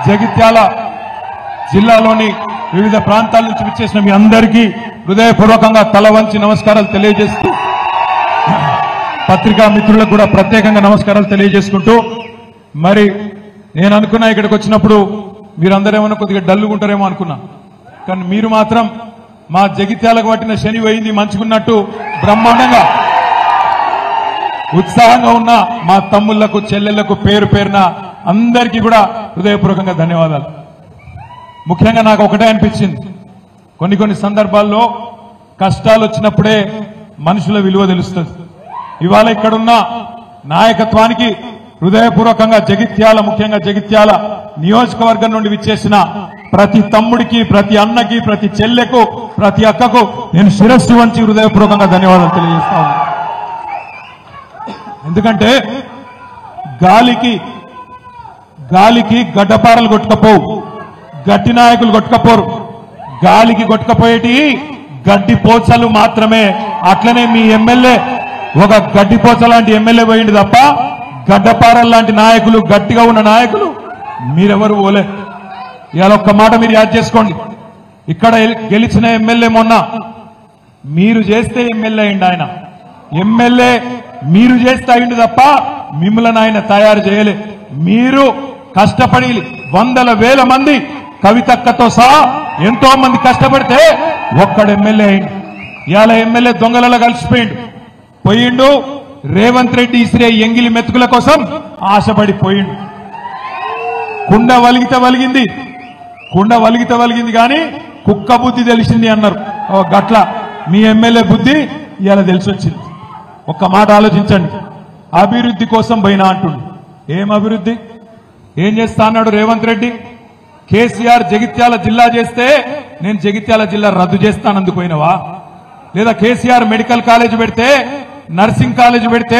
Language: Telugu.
జగిత్యాల జిల్లాలోని వివిధ ప్రాంతాల నుంచి విచ్చేసిన మీ అందరికీ హృదయపూర్వకంగా తల వంచి నమస్కారాలు తెలియజేస్తూ పత్రికా మిత్రులకు కూడా ప్రత్యేకంగా నమస్కారాలు తెలియజేసుకుంటూ మరి నేను అనుకున్నా ఇక్కడికి వచ్చినప్పుడు మీరందరూ ఏమన్నా కొద్దిగా డల్లుగుంటారేమో అనుకున్నా, కానీ మీరు మాత్రం మా జగిత్యాలకు పట్టిన శని పోయింది మంచుకున్నట్టు బ్రహ్మాండంగా ఉత్సాహంగా ఉన్న మా తమ్ముళ్లకు చెల్లెళ్లకు పేరు పేరున అందరికీ కూడా హృదయపూర్వకంగా ధన్యవాదాలు. ముఖ్యంగా నాకు ఒకటే అనిపించింది, కొన్ని సందర్భాల్లో కష్టాలు వచ్చినప్పుడే మనుషుల విలువ తెలుస్తుంది. ఇవాళ ఇక్కడున్న నాయకత్వానికి హృదయపూర్వకంగా జగిత్యాల, ముఖ్యంగా జగిత్యాల నియోజకవర్గం నుండి విచ్చేసిన ప్రతి తమ్ముడికి, ప్రతి అన్నకి, ప్రతి చెల్లెకు, ప్రతి అక్కకు నేను శిరస్సు వంచి హృదయపూర్వకంగా ధన్యవాదాలు తెలియజేస్తాను. ఎందుకంటే గాలికి గడ్డపారలు కొట్టుకపోవు, గట్టి నాయకులు కొట్టుకపోరు. గాలికి కొట్టుకపోయేటి గడ్డి పోచలు మాత్రమే. అట్లనే మీ ఎమ్మెల్యే ఒక గడ్డి పోచ లాంటి ఎమ్మెల్యే పోయింది తప్ప గడ్డపారల లాంటి నాయకులు, గట్టిగా ఉన్న నాయకులు మీరెవరు పోలే. ఇవాళ ఒక్క మాట మీరు యాద్ చేసుకోండి, ఇక్కడ గెలిచిన ఎమ్మెల్యే మొన్న మీరు చేస్తే ఎమ్మెల్యే అయింది. ఆయన ఎమ్మెల్యే మీరు చేస్తే అయింది తప్ప మిమ్మల్ని ఆయన తయారు చేయలే. మీరు కష్టపడి వందల వేల మంది కవితక్కతో సహా ఎంతో మంది కష్టపడితే ఒక్కడు ఎమ్మెల్యే అయింది. ఇవాళ ఎమ్మెల్యే దొంగలలో కలిసిపోయిండు, పోయిండు. రేవంత్ రెడ్డి ఇసిరే ఎంగిలి మెతుకుల కోసం ఆశపడి పోయిండు. కుండ వలిగితే వలిగింది కానీ కుక్క బుద్ధి తెలిసింది అన్నారు. గట్ల మీ ఎమ్మెల్యే బుద్ధి ఇవాళ తెలిసొచ్చింది. ఒక్క మాట ఆలోచించండి, అభివృద్ధి కోసం పోయినా అంటుండు. ఏం అభివృద్ధి? ఏం చేస్తా అన్నాడు రేవంత్ రెడ్డి? కేసీఆర్ జగిత్యాల జిల్లా చేస్తే నేను జగిత్యాల జిల్లా రద్దు చేస్తానందుకు పోయినవా? లేదా కేసీఆర్ మెడికల్ కాలేజ్ పెడితే, నర్సింగ్ కాలేజ్ పెడితే